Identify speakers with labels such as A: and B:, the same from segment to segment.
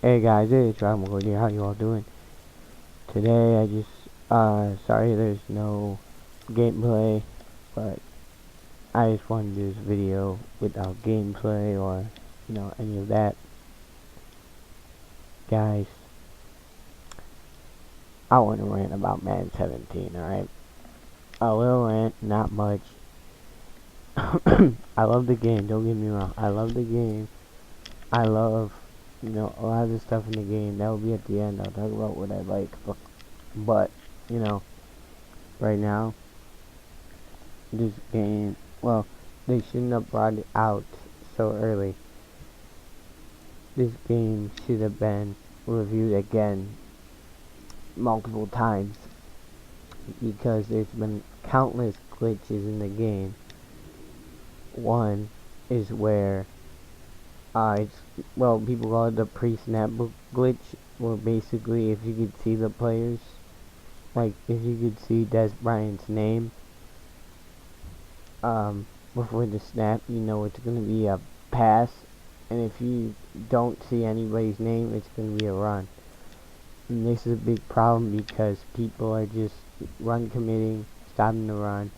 A: Hey guys, it's Rob here. How you all doing? Today I just sorry there's no gameplay, but I just wanted to do this video without gameplay or any of that. Guys, I want to rant about Madden 17. All right, a little rant, not much. I love the game. Don't get me wrong. I love the game. I love a lot of the stuff in the game. That will be at the end. I'll talk about what I like, but right now. This game, well, they shouldn't have brought it out so early. This game should have been reviewed again multiple times because there's been countless glitches in the game. One is where people call it the pre-snap glitch, where basically if you could see the players, like if you could see Des Bryant's name before the snap, you know it's going to be a pass, and if you don't see anybody's name, it's going to be a run. And this is a big problem because people are just run committing, stopping the run,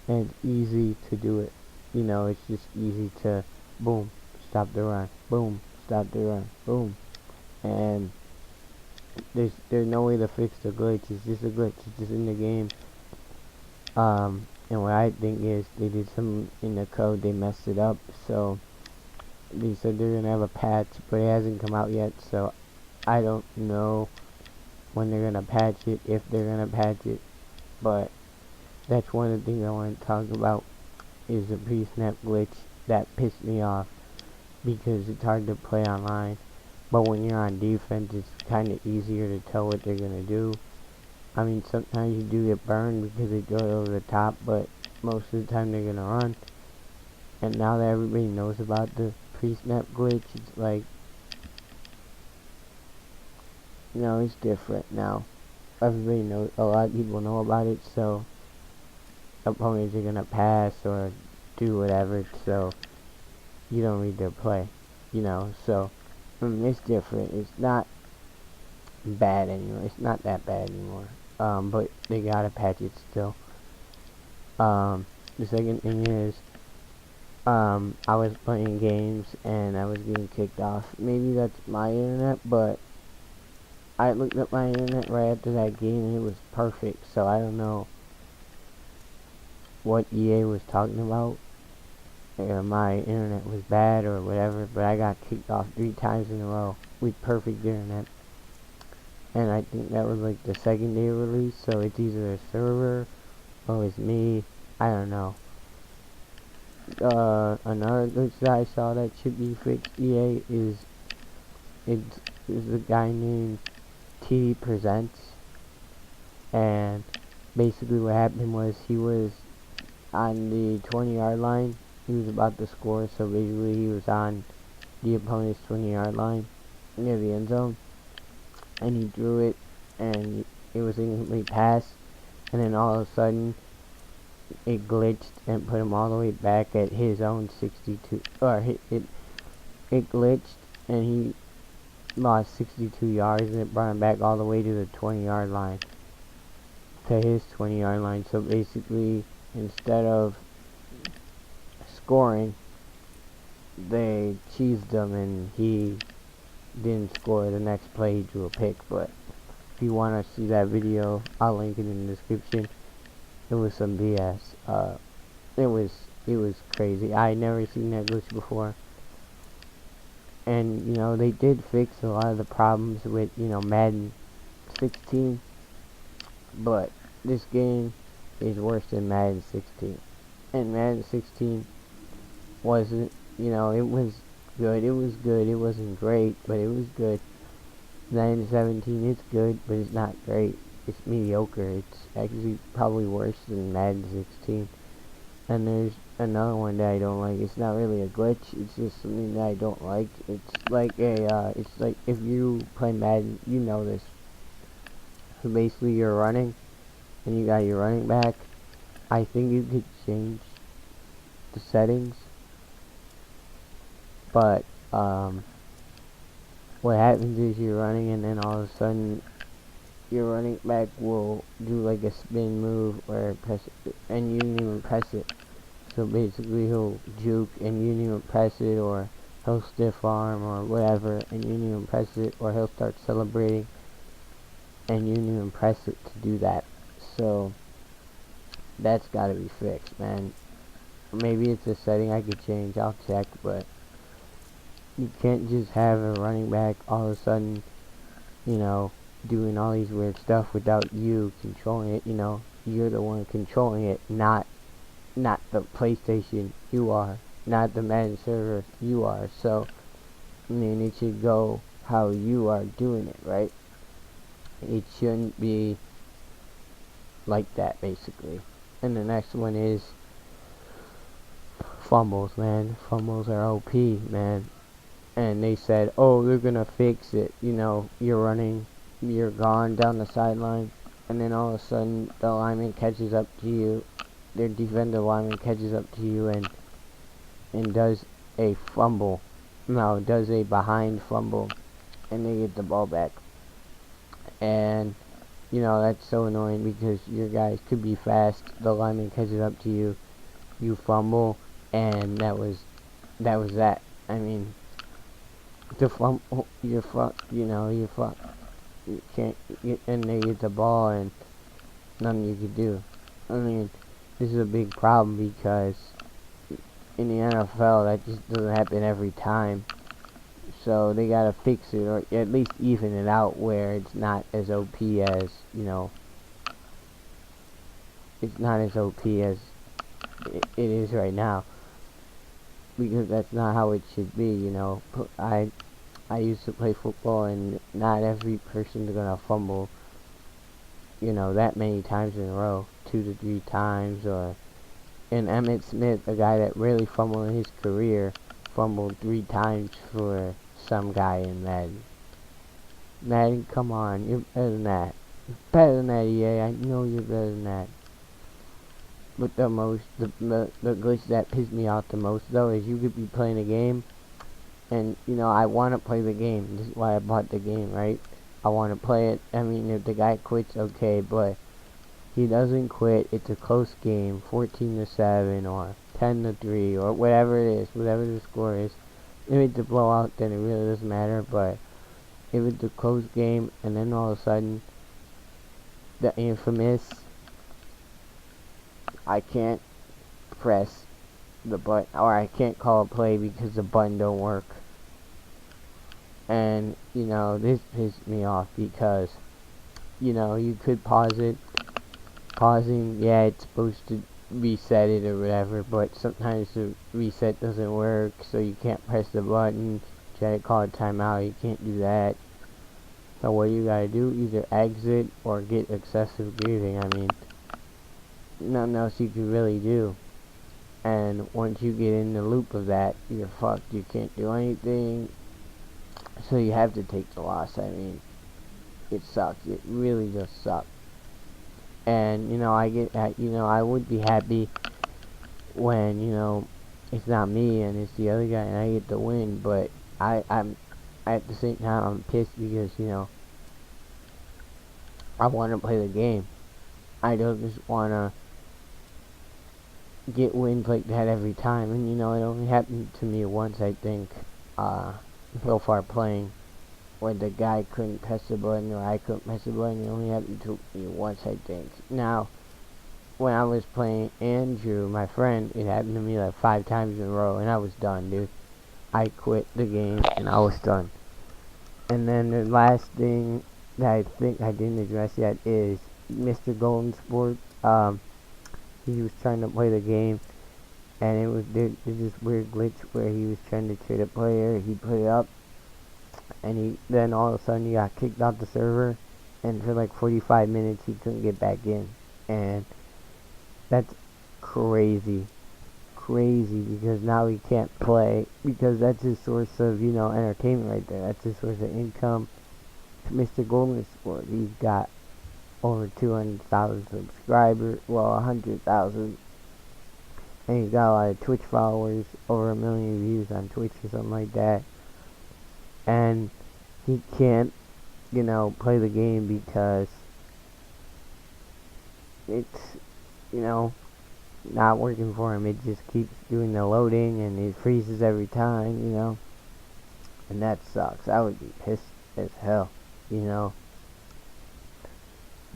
A: and it's easy to do it. It's just easy to boom, stop the run, boom, stop the run, boom, and there's no way to fix the glitch. It's just a glitch. It's just in the game. And what I think is they did something in the code, they messed it up, so they said they're gonna have a patch, but it hasn't come out yet, so I don't know when they're gonna patch it, if they're gonna patch it, but that's one of the things I want to talk about, is the pre-snap glitch that pissed me off, because it's hard to play online, but when you're on defense, it's kinda easier to tell what they're gonna do. I mean, sometimes you do get burned because they throw it over the top, but most of the time they're gonna run. And now that everybody knows about the pre-snap glitch, it's like, it's different now. Everybody knows, a lot of people know about it, so opponents are gonna pass or do whatever, so you don't read their play, so it's different. It's not bad anymore. It's not that bad anymore. But they gotta patch it still. The second thing is, I was playing games and I was getting kicked off. Maybe that's my internet, but I looked at my internet right after that game and it was perfect, so I don't know what EA was talking about, or my internet was bad or whatever, but I got kicked off 3 times in a row with perfect internet. And I think that was like the second day of release, so it's either a server or it's me. I don't know. Another glitch that I saw that should be fixed, EA, is a guy named TD Presents, and basically what happened was he was on the 20-yard line. He was about to score, so basically he was on the opponent's 20-yard line near the end zone, and he threw it, and it was an incomplete pass, and then all of a sudden it glitched and put him all the way back at his own 62, or it glitched and he lost 62 yards, and it brought him back all the way to the 20-yard line, to his 20-yard line. So basically, instead of scoring, they cheesed him and he didn't score. The next play he drew a pick. But if you want to see that video, I'll link it in the description. It was some BS. It was crazy. I had never seen that glitch before. And they did fix a lot of the problems with Madden 16, but this game is worse than Madden 16. And Madden 16 wasn't, it was good. It was good. It wasn't great, but it was good. Madden 17, it's good, but it's not great. It's mediocre. It's actually probably worse than Madden 16. And there's another one that I don't like. It's not really a glitch. It's just something that I don't like. It's like it's like if you play Madden, you know this. So basically, you're running, and you got your running back. I think you could change the settings, but what happens is you're running, and then all of a sudden your running back will do like a spin move or press it, and you didn't even press it. So basically he'll juke and you didn't even press it, or he'll stiff arm or whatever and you didn't even press it, or he'll start celebrating and you didn't even press it to do that. So that's gotta be fixed, man. Maybe it's a setting I could change, I'll check, but you can't just have a running back all of a sudden, you know, doing all these weird stuff without you controlling it. You know, you're the one controlling it, not the PlayStation. You are, not the Madden server. You are. So I mean, it should go how you are doing it, right? It shouldn't be like that, basically. And the next one is fumbles, man. Fumbles are OP, man. And they said, oh, they're gonna fix it. You know, you're running, you're gone down the sideline, and then all of a sudden the lineman catches up to you. Their defensive lineman catches up to you and does a fumble. No, does a behind fumble, and they get the ball back. And you know that's so annoying because your guys could be fast. The lineman catches up to you, you fumble, and that was that. I mean, the fumble, you're fucked. You know, you're fucked. You can't, and they get the ball, and nothing you can do. I mean, this is a big problem because in the NFL that just doesn't happen every time. So they gotta fix it, or at least even it out where it's not as OP as, you know, it's not as OP as it is right now. Because that's not how it should be, you know. I used to play football, and not every person's gonna fumble, you know, that many times in a row, 2 to 3 times, or and Emmitt Smith, a guy that really fumbled in his career, fumbled 3 times for some guy in Madden. Madden, come on, you're better than that. Better than that, EA. I know you're better than that. But the glitch that pissed me off the most, though, is you could be playing a game, and, you know, I want to play the game. This is why I bought the game, right? I want to play it. I mean, if the guy quits, okay, but he doesn't quit. It's a close game, 14-7, or 10-3, or whatever it is, whatever the score is. If it's a blowout, then it really doesn't matter, but if it's a close game, and then all of a sudden, the infamous, I can't press the button, or I can't call a play because the button don't work. And, you know, this pissed me off because, you know, you could pause it. Pausing, yeah, it's supposed to reset it or whatever, but sometimes the reset doesn't work, so you can't press the button. Try to call a timeout, you can't do that. So what you gotta do, either exit or get excessive grieving. I mean, nothing else you can really do. And once you get in the loop of that, you're fucked. You can't do anything. So you have to take the loss. I mean, it sucks. It really just sucks. And, you know, I would be happy when, you know, it's not me and it's the other guy and I get the win, but I'm at the same time, I'm pissed because, you know, I want to play the game. I don't just want to get wins like that every time. And, you know, it only happened to me once, I think, so far playing, where the guy couldn't press the button or I couldn't press the button. It only happened to me once, I think. Now, when I was playing Andrew, my friend, it happened to me like 5 times in a row, and I was done, dude. I quit the game, and I was done. And then the last thing that I think I didn't address yet is Mr. Golden Sport. He was trying to play the game, and it was there's this weird glitch where he was trying to trade a player. He put it up, and then all of a sudden he got kicked off the server, and for like 45 minutes he couldn't get back in. And that's crazy because now he can't play, because that's his source of, you know, entertainment right there. That's his source of income. Mr. Golden Sport, he's got over 200,000 subscribers, well, 100,000, and he's got a lot of Twitch followers, over 1 million views on Twitch or something like that. And he can't, play the game because it's, you know, not working for him. It just keeps doing the loading and it freezes every time. And that sucks. I would be pissed as hell, you know.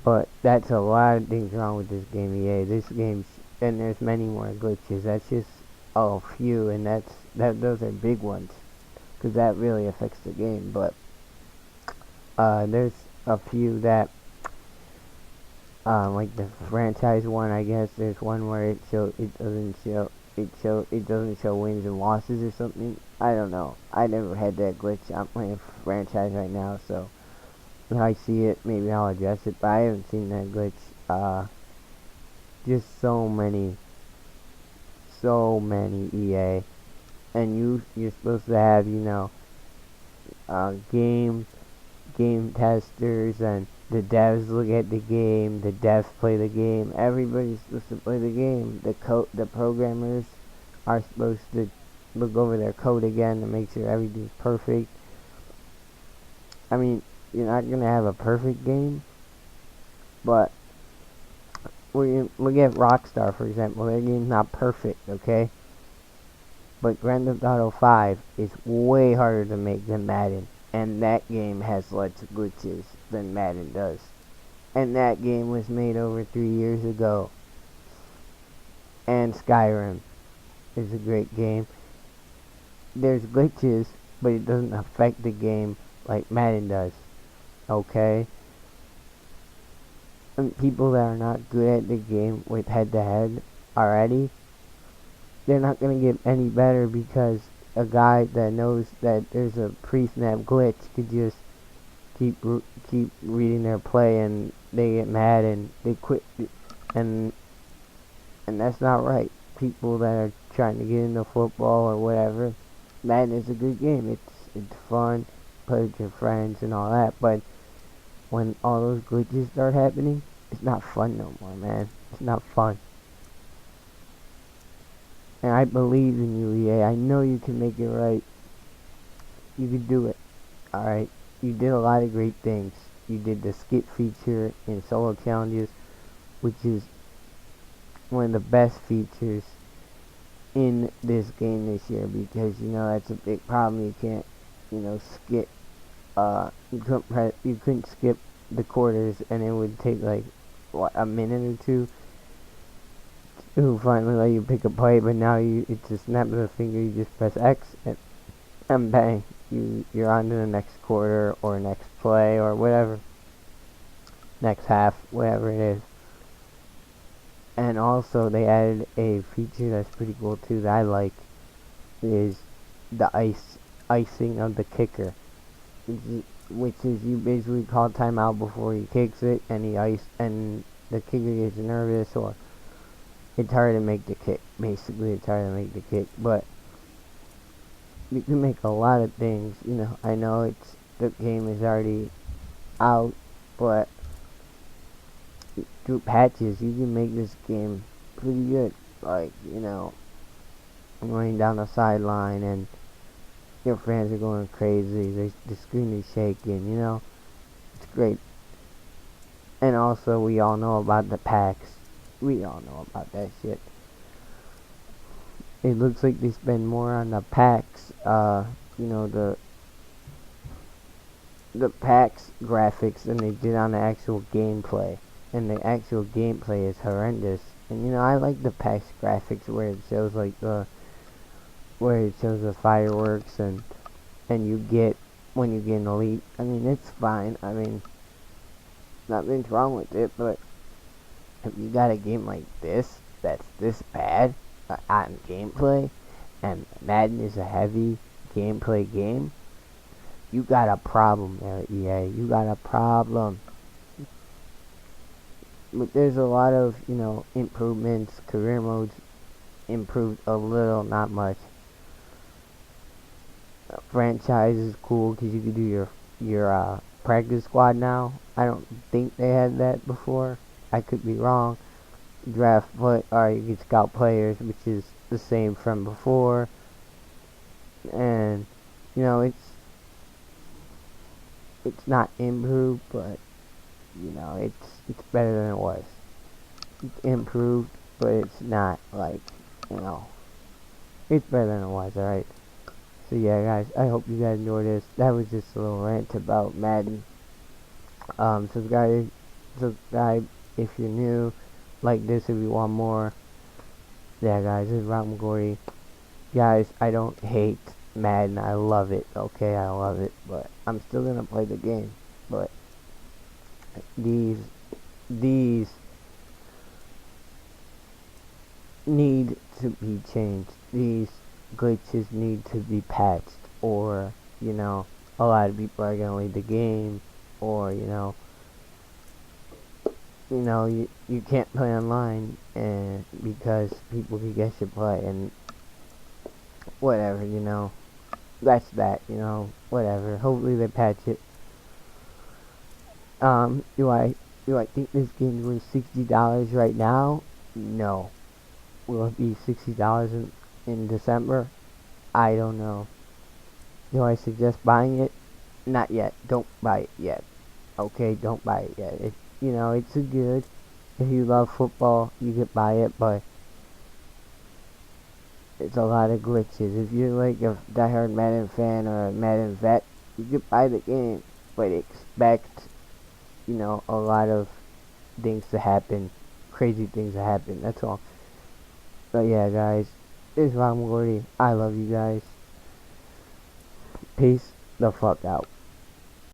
A: But that's a lot of things wrong with this game, EA. This game's, and there's many more glitches. That's just a few, and those are big ones, because that really affects the game. But there's a few that, like the franchise one, I guess. There's one where it doesn't show wins and losses or something. I don't know. I never had that glitch. I'm playing franchise right now, so when I see it, maybe I'll address it. But I haven't seen that glitch. Just so many EA, and you're supposed to have game testers, and the devs look at the game, the devs play the game, everybody's supposed to play the game. The programmers are supposed to look over their code again to make sure everything's perfect. I mean, you're not gonna have a perfect game, but look at Rockstar, for example. Their game's not perfect, okay? But Grand Theft Auto 5 is way harder to make than Madden. And that game has less glitches than Madden does. And that game was made over 3 years ago. And Skyrim is a great game. There's glitches, but it doesn't affect the game like Madden does. Okay? And people that are not good at the game with head-to-head already, they're not going to get any better, because a guy that knows that there's a pre-snap glitch could just keep reading their play, and they get mad and they quit, and that's not right. People that are trying to get into football or whatever, Madden is a good game. It's fun, play with your friends and all that, but when all those glitches start happening, it's not fun no more, man. It's not fun. And I believe in you, EA. I know you can make it right. You can do it. Alright? You did a lot of great things. You did the skip feature in solo challenges, which is one of the best features in this game this year, because, that's a big problem. You can't, skip, you couldn't skip the quarters, and it would take, like, what, a minute or two to finally let you pick a play. But now it's a snap of the finger. You just press X, and bang, you're on to the next quarter or next play or whatever, next half, whatever it is. And also they added a feature that's pretty cool too that I like, is the icing of the kicker, which is you basically call timeout before he kicks it, and the kicker gets nervous, or it's hard to make the kick. Basically, it's hard to make the kick, but you can make a lot of things. I know the game is already out, but through patches, you can make this game pretty good. Like, running down the sideline and your fans are going crazy. The screen is shaking, It's great. And also, we all know about the packs. We all know about that shit. It looks like they spend more on the packs, the packs graphics than they did on the actual gameplay. And the actual gameplay is horrendous. And I like the packs graphics where it shows the fireworks, and you get when you get an elite. I mean, it's fine. I mean, nothing's wrong with it, but if you got a game like this that's this bad on gameplay, and Madden is a heavy gameplay game, you got a problem there, EA. You got a problem. But there's a lot of, improvements. Career modes improved a little, not much. Franchise is cool because you can do your practice squad now. I don't think they had that before. I could be wrong. Draft play, or you can scout players, which is the same from before. And it's not improved, but you know, it's better than it was. It's improved, but it's not like, you know, it's better than it was. All right. So yeah, guys, I hope you guys enjoyed this. That was just a little rant about Madden. Subscribe if you're new. Like this if you want more. Yeah, guys, this is Rock McGordy. Guys, I don't hate Madden. I love it. Okay, I love it, but I'm still gonna play the game. But these need to be changed. These glitches need to be patched, or you know, a lot of people are gonna leave the game, or you can't play online, and because people can guess your play and whatever, that's that, whatever. Hopefully they patch it. Do I think this game is worth $60 right now? No. Will it be $60 in December? I don't know. Do I suggest buying it? Not yet. Don't buy it yet. Okay, don't buy it yet. It's a good. If you love football, you could buy it, but it's a lot of glitches. If you're like a diehard Madden fan or a Madden vet, you could buy the game, but expect, a lot of things to happen, crazy things to happen. That's all. But yeah, guys, this is Ron Gordy. I love you guys. Peace the fuck out.